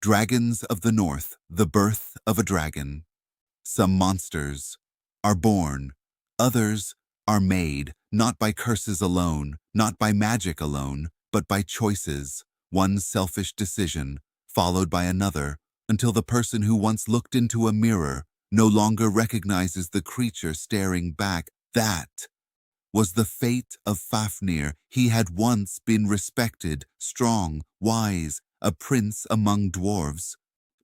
Dragons of the North, the birth of a dragon. Some monsters are born, others are made, not by curses alone, not by magic alone, but by choices, one selfish decision, followed by another, until the person who once looked into a mirror no longer recognizes the creature staring back. That was the fate of Fafnir. He had once been respected, strong, wise, a prince among dwarves.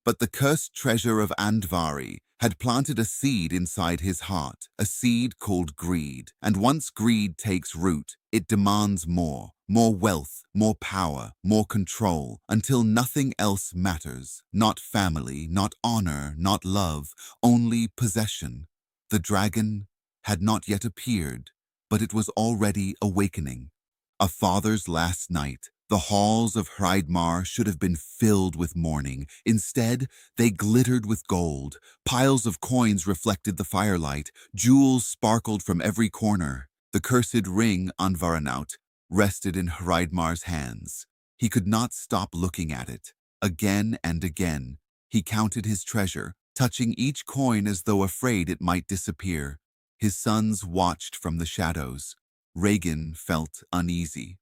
But the cursed treasure of Andvari had planted a seed inside his heart, a seed called greed. And once greed takes root, it demands more wealth, more power, more control, until nothing else matters. Not family, not honor, not love, only possession. The dragon had not yet appeared, but it was already awakening. A father's last night, the halls of Hreidmar should have been filled with mourning. Instead, they glittered with gold. Piles of coins reflected the firelight. Jewels sparkled from every corner. The cursed ring Anvaranaut rested in Hreidmar's hands. He could not stop looking at it. Again and again, he counted his treasure, touching each coin as though afraid it might disappear. His sons watched from the shadows. Regin felt uneasy.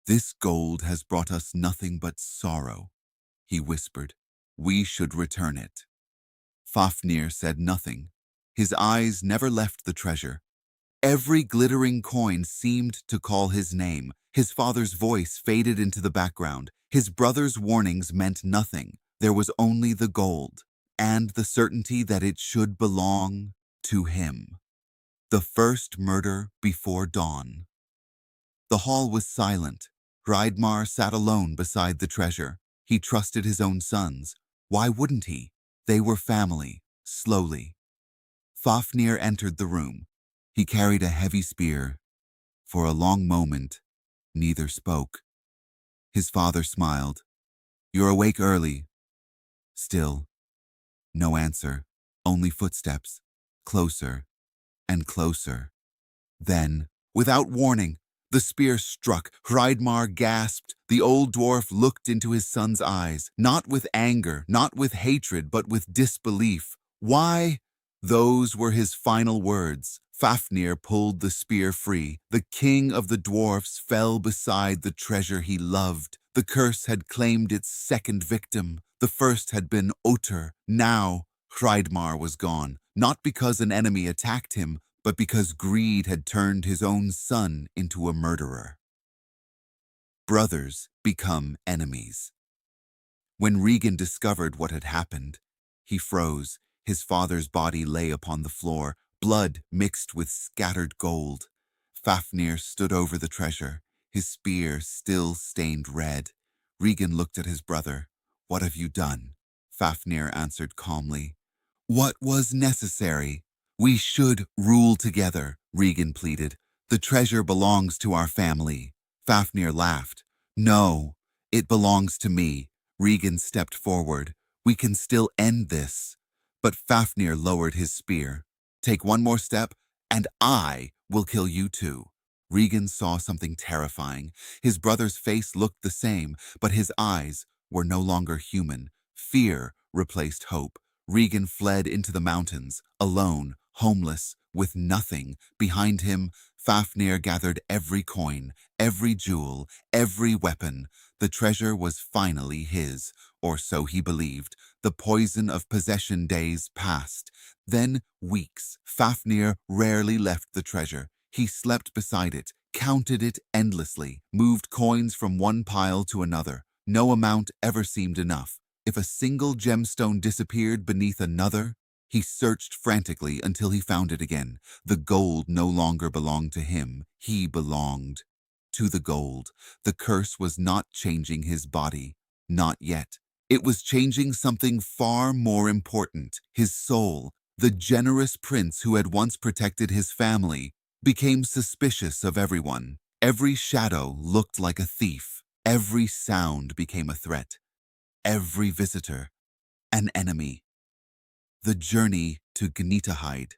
"This gold has brought us nothing but sorrow," he whispered. "We should return it." Fafnir said nothing. His eyes never left the treasure. Every glittering coin seemed to call his name. His father's voice faded into the background. His brother's warnings meant nothing. There was only the gold, and the certainty that it should belong to him. The first murder before dawn. The hall was silent. Hreidmar sat alone beside the treasure. He trusted his own sons. Why wouldn't he? They were family. Slowly, Fafnir entered the room. He carried a heavy spear. For a long moment, neither spoke. His father smiled. "You're awake early." Still, no answer, only footsteps, closer and closer. Then, without warning, the spear struck. Hreidmar gasped. The old dwarf looked into his son's eyes, not with anger, not with hatred, but with disbelief. "Why?" Those were his final words. Fafnir pulled the spear free. The king of the dwarfs fell beside the treasure he loved. The curse had claimed its second victim. The first had been Otr. Now, Hreidmar was gone, not because an enemy attacked him, but because greed had turned his own son into a murderer. Brothers become enemies. When Regin discovered what had happened, he froze. His father's body lay upon the floor, blood mixed with scattered gold. Fafnir stood over the treasure, his spear still stained red. Regin looked at his brother. "What have you done?" Fafnir answered calmly. "What was necessary? We should rule together," Regin pleaded. "The treasure belongs to our family." Fafnir laughed. "No, it belongs to me." Regin stepped forward. "We can still end this." But Fafnir lowered his spear. "Take one more step, and I will kill you too." Regin saw something terrifying. His brother's face looked the same, but his eyes were no longer human. Fear replaced hope. Regin fled into the mountains, alone, homeless, with nothing. Behind him, Fafnir gathered every coin, every jewel, every weapon. The treasure was finally his, or so he believed. The poison of possession days passed. Then weeks. Fafnir rarely left the treasure. He slept beside it, counted it endlessly, moved coins from one pile to another. No amount ever seemed enough. If a single gemstone disappeared beneath another, he searched frantically until he found it again. The gold no longer belonged to him. He belonged to the gold. The curse was not changing his body. Not yet. It was changing something far more important. His soul. The generous prince who had once protected his family became suspicious of everyone. Every shadow looked like a thief. Every sound became a threat. Every visitor, an enemy. The journey to Gnitaheid.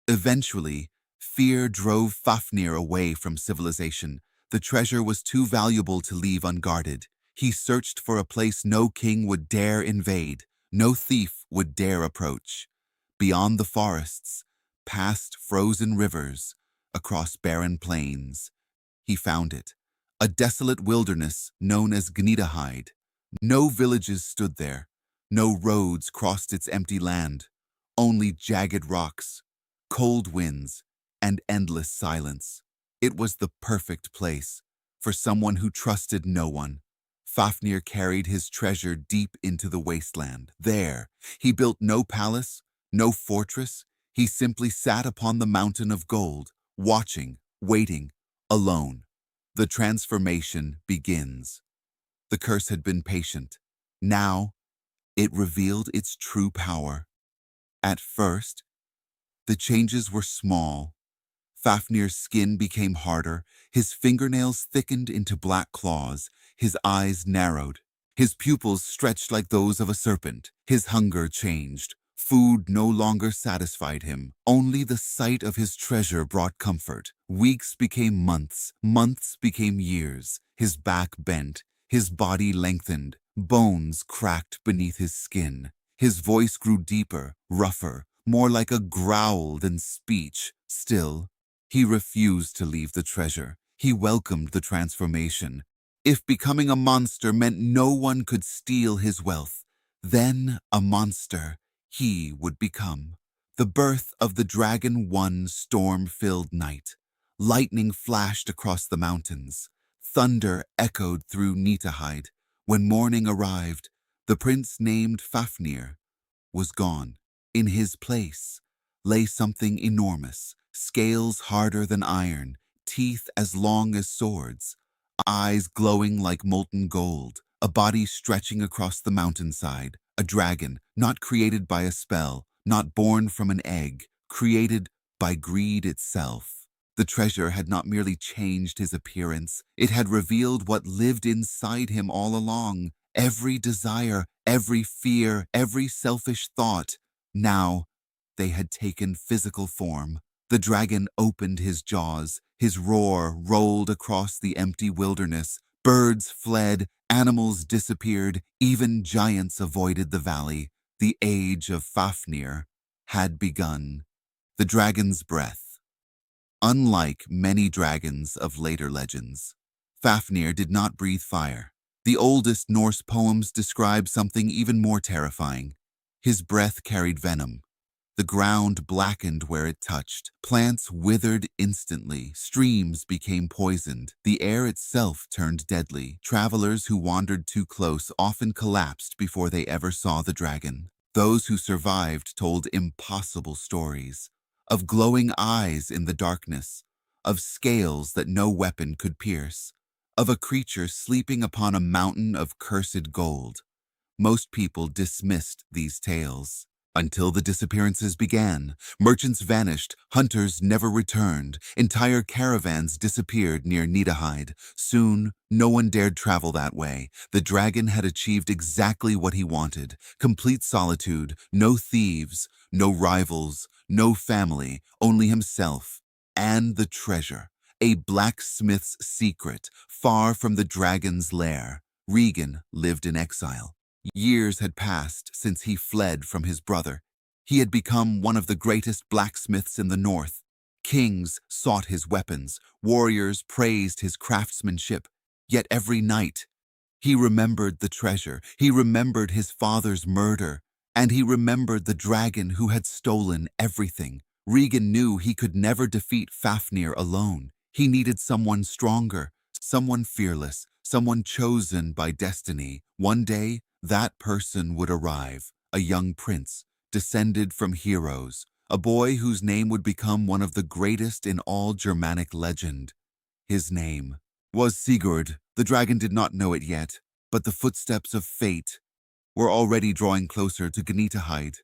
Eventually, fear drove Fafnir away from civilization. The treasure was too valuable to leave unguarded. He searched for a place no king would dare invade, no thief would dare approach. Beyond the forests, past frozen rivers, across barren plains, he found it, a desolate wilderness known as Gnitahide. No villages stood there, no roads crossed its empty land, only jagged rocks, cold winds, and endless silence. It was the perfect place for someone who trusted no one. Fafnir carried his treasure deep into the wasteland. There, he built no palace, no fortress. He simply sat upon the mountain of gold, watching, waiting, alone. The transformation begins. The curse had been patient. Now, it revealed its true power. At first, the changes were small. Fafnir's skin became harder, his fingernails thickened into black claws, his eyes narrowed, his pupils stretched like those of a serpent. His hunger changed. Food no longer satisfied him. Only the sight of his treasure brought comfort. Weeks became months, months became years. His back bent, his body lengthened, bones cracked beneath his skin. His voice grew deeper, rougher, more like a growl than speech. Still, he refused to leave the treasure. He welcomed the transformation. If becoming a monster meant no one could steal his wealth, then a monster he would become. The birth of the dragon one storm-filled night. Lightning flashed across the mountains. Thunder echoed through Gnitahide. When morning arrived, the prince named Fafnir was gone. In his place lay something enormous, scales harder than iron, teeth as long as swords, eyes glowing like molten gold, a body stretching across the mountainside, a dragon, not created by a spell, not born from an egg, created by greed itself. The treasure had not merely changed his appearance, it had revealed what lived inside him all along. Every desire, every fear, every selfish thought. Now, they had taken physical form. The dragon opened his jaws. His roar rolled across the empty wilderness. Birds fled, animals disappeared, even giants avoided the valley. The age of Fafnir had begun. The dragon's breath. Unlike many dragons of later legends, Fafnir did not breathe fire. The oldest Norse poems describe something even more terrifying. His breath carried venom. The ground blackened where it touched. Plants withered instantly. Streams became poisoned. The air itself turned deadly. Travelers who wandered too close often collapsed before they ever saw the dragon. Those who survived told impossible stories of glowing eyes in the darkness, of scales that no weapon could pierce, of a creature sleeping upon a mountain of cursed gold. Most people dismissed these tales. Until the disappearances began, merchants vanished, hunters never returned, entire caravans disappeared near Gnitahide. Soon, no one dared travel that way. The dragon had achieved exactly what he wanted: complete solitude, no thieves, no rivals, no family, only himself and the treasure, a blacksmith's secret, far from the dragon's lair. Regan lived in exile. Years had passed since he fled from his brother. He had become one of the greatest blacksmiths in the north. Kings sought his weapons, warriors praised his craftsmanship. Yet every night, he remembered the treasure, he remembered his father's murder, and he remembered the dragon who had stolen everything. Regan knew he could never defeat Fafnir alone. He needed someone stronger, someone fearless, someone chosen by destiny. One day, that person would arrive, a young prince, descended from heroes, a boy whose name would become one of the greatest in all Germanic legend. His name was Sigurd. The dragon did not know it yet, but the footsteps of fate were already drawing closer to Gnitahide.